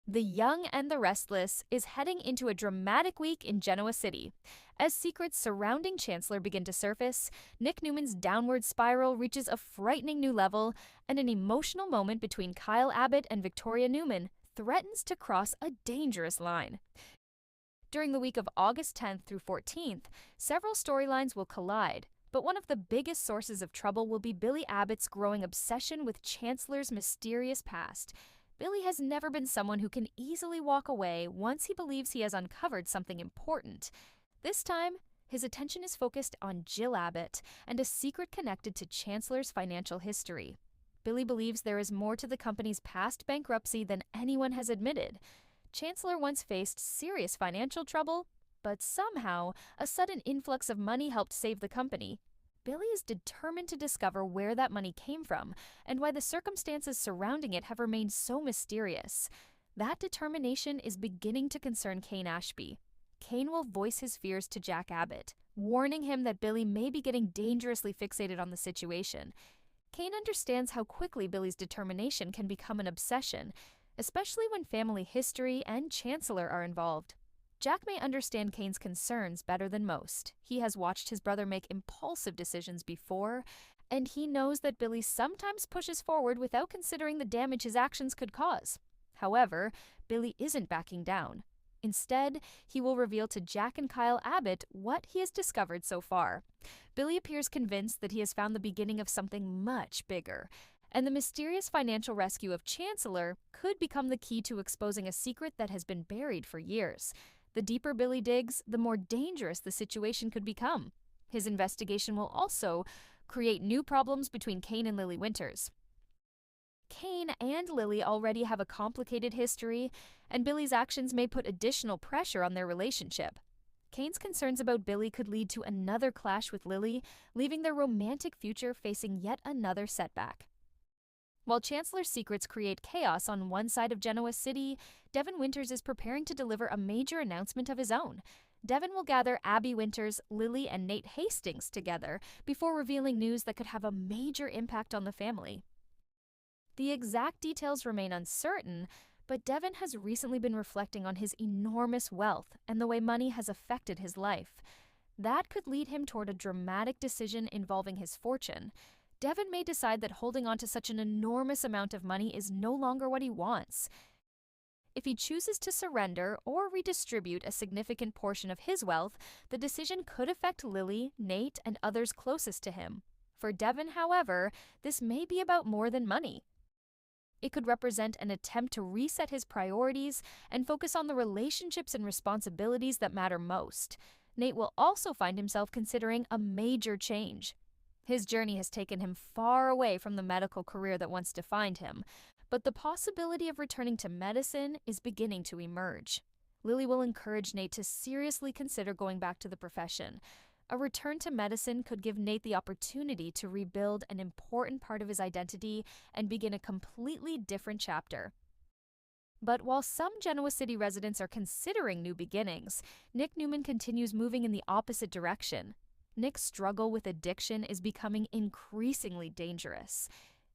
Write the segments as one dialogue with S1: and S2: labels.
S1: The Young and the Restless is heading into a dramatic week in Genoa City. As secrets surrounding Chancellor begin to surface, Nick Newman's downward spiral reaches a frightening new level, and an emotional moment between Kyle Abbott and Victoria Newman threatens to cross a dangerous line. During the week of August 10th through 14th, several storylines will collide, but one of the biggest sources of trouble will be Billy Abbott's growing obsession with Chancellor's mysterious past. Billy has never been someone who can easily walk away once he believes he has uncovered something important. This time, his attention is focused on Jill Abbott and a secret connected to Chancellor's financial history. Billy believes there is more to the company's past bankruptcy than anyone has admitted. Chancellor once faced serious financial trouble, but somehow a sudden influx of money helped save the company. Billy is determined to discover where that money came from and why the circumstances surrounding it have remained so mysterious. That determination is beginning to concern Cane Ashby. Cane will voice his fears to Jack Abbott, warning him that Billy may be getting dangerously fixated on the situation. Cane understands how quickly Billy's determination can become an obsession, especially when family history and Chancellor are involved. Jack may understand Cane's concerns better than most. He has watched his brother make impulsive decisions before, and he knows that Billy sometimes pushes forward without considering the damage his actions could cause. However, Billy isn't backing down. Instead, he will reveal to Jack and Kyle Abbott what he has discovered so far. Billy appears convinced that he has found the beginning of something much bigger, and the mysterious financial rescue of Chancellor could become the key to exposing a secret that has been buried for years. The deeper Billy digs, the more dangerous the situation could become. His investigation will also create new problems between Cane and Lily Winters. Cane and Lily already have a complicated history, and Billy's actions may put additional pressure on their relationship. Cane's concerns about Billy could lead to another clash with Lily, leaving their romantic future facing yet another setback. While Chancellor's secrets create chaos on one side of Genoa City, Devon Winters is preparing to deliver a major announcement of his own. Devon will gather Abby Winters, Lily, and Nate Hastings together before revealing news that could have a major impact on the family. The exact details remain uncertain, but Devon has recently been reflecting on his enormous wealth and the way money has affected his life. That could lead him toward a dramatic decision involving his fortune. Devon may decide that holding on to such an enormous amount of money is no longer what he wants. If he chooses to surrender or redistribute a significant portion of his wealth, the decision could affect Lily, Nate, and others closest to him. For Devon, however, this may be about more than money. It could represent an attempt to reset his priorities and focus on the relationships and responsibilities that matter most. Nate will also find himself considering a major change. His journey has taken him far away from the medical career that once defined him, but the possibility of returning to medicine is beginning to emerge. Lily will encourage Nate to seriously consider going back to the profession. A return to medicine could give Nate the opportunity to rebuild an important part of his identity and begin a completely different chapter. But while some Genoa City residents are considering new beginnings, Nick Newman continues moving in the opposite direction. Nick's struggle with addiction is becoming increasingly dangerous.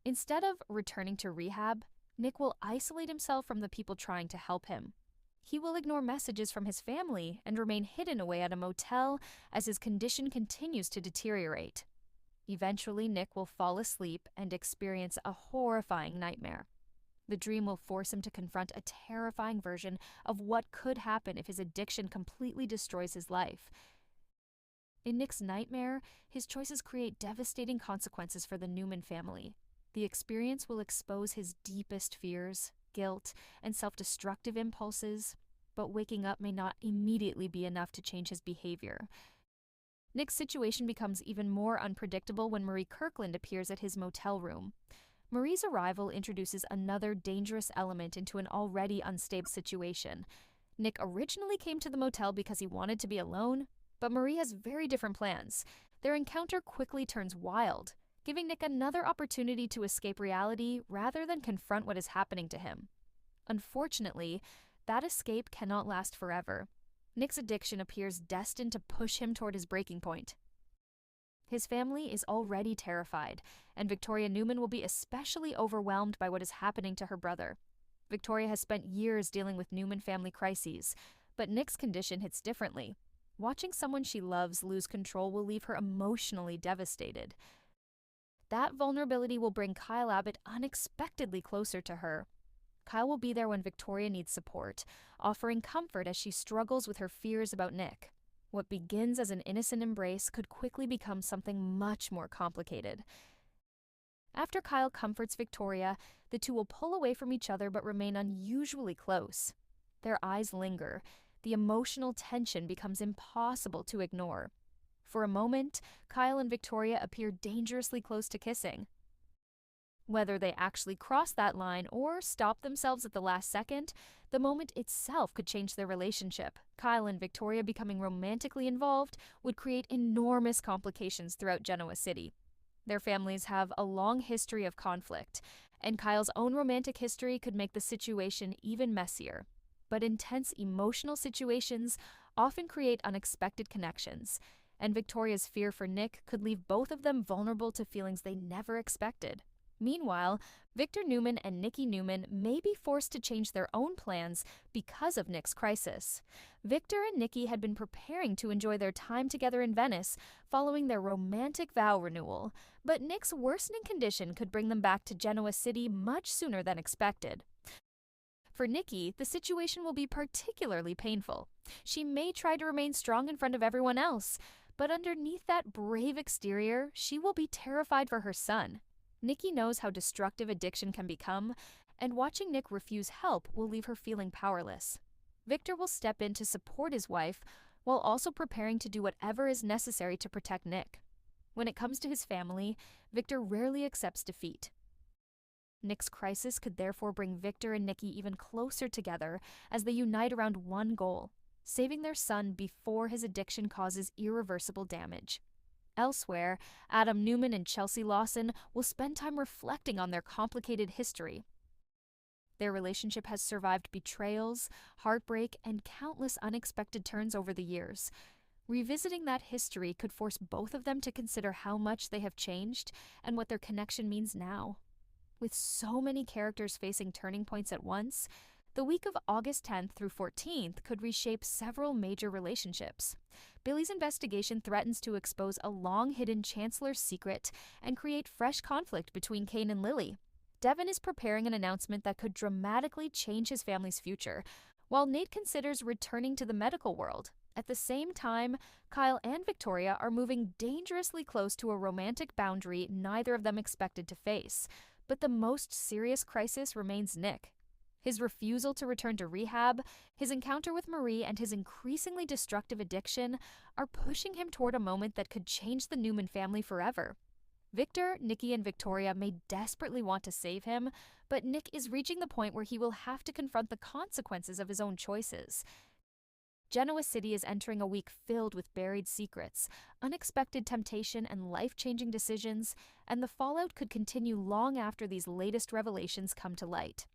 S1: Instead of returning to rehab, Nick will isolate himself from the people trying to help him. He will ignore messages from his family and remain hidden away at a motel as his condition continues to deteriorate. Eventually, Nick will fall asleep and experience a horrifying nightmare. The dream will force him to confront a terrifying version of what could happen if his addiction completely destroys his life. In Nick's nightmare, his choices create devastating consequences for the Newman family. The experience will expose his deepest fears, guilt, and self-destructive impulses, but waking up may not immediately be enough to change his behavior. Nick's situation becomes even more unpredictable when Marie Kirkland appears at his motel room. Marie's arrival introduces another dangerous element into an already unstable situation. Nick originally came to the motel because he wanted to be alone, but Marie has very different plans. Their encounter quickly turns wild, giving Nick another opportunity to escape reality rather than confront what is happening to him. Unfortunately, that escape cannot last forever. Nick's addiction appears destined to push him toward his breaking point. His family is already terrified, and Victoria Newman will be especially overwhelmed by what is happening to her brother. Victoria has spent years dealing with Newman family crises, but Nick's condition hits differently. Watching someone she loves lose control will leave her emotionally devastated. That vulnerability will bring Kyle Abbott unexpectedly closer to her. Kyle will be there when Victoria needs support, offering comfort as she struggles with her fears about Nick. What begins as an innocent embrace could quickly become something much more complicated. After Kyle comforts Victoria, the two will pull away from each other but remain unusually close. Their eyes linger. The emotional tension becomes impossible to ignore. For a moment, Kyle and Victoria appear dangerously close to kissing. Whether they actually cross that line or stop themselves at the last second, the moment itself could change their relationship. Kyle and Victoria becoming romantically involved would create enormous complications throughout Genoa City. Their families have a long history of conflict, and Kyle's own romantic history could make the situation even messier. But intense emotional situations often create unexpected connections, and Victoria's fear for Nick could leave both of them vulnerable to feelings they never expected. Meanwhile, Victor Newman and Nikki Newman may be forced to change their own plans because of Nick's crisis. Victor and Nikki had been preparing to enjoy their time together in Venice following their romantic vow renewal, but Nick's worsening condition could bring them back to Genoa City much sooner than expected. For Nikki, the situation will be particularly painful. She may try to remain strong in front of everyone else, but underneath that brave exterior, she will be terrified for her son. Nikki knows how destructive addiction can become, and watching Nick refuse help will leave her feeling powerless. Victor will step in to support his wife, while also preparing to do whatever is necessary to protect Nick. When it comes to his family, Victor rarely accepts defeat. Nick's crisis could therefore bring Victor and Nikki even closer together as they unite around one goal: saving their son before his addiction causes irreversible damage. Elsewhere, Adam Newman and Chelsea Lawson will spend time reflecting on their complicated history. Their relationship has survived betrayals, heartbreak, and countless unexpected turns over the years. Revisiting that history could force both of them to consider how much they have changed and what their connection means now. With so many characters facing turning points at once, the week of August 10th through 14th could reshape several major relationships. Billy's investigation threatens to expose a long-hidden Chancellor secret and create fresh conflict between Cane and Lily. Devon is preparing an announcement that could dramatically change his family's future, while Nate considers returning to the medical world. At the same time, Kyle and Victoria are moving dangerously close to a romantic boundary neither of them expected to face. But the most serious crisis remains Nick. His refusal to return to rehab, his encounter with Marie, and his increasingly destructive addiction are pushing him toward a moment that could change the Newman family forever. Victor, Nikki, and Victoria may desperately want to save him, but Nick is reaching the point where he will have to confront the consequences of his own choices. Genoa City is entering a week filled with buried secrets, unexpected temptation, and life-changing decisions, and the fallout could continue long after these latest revelations come to light.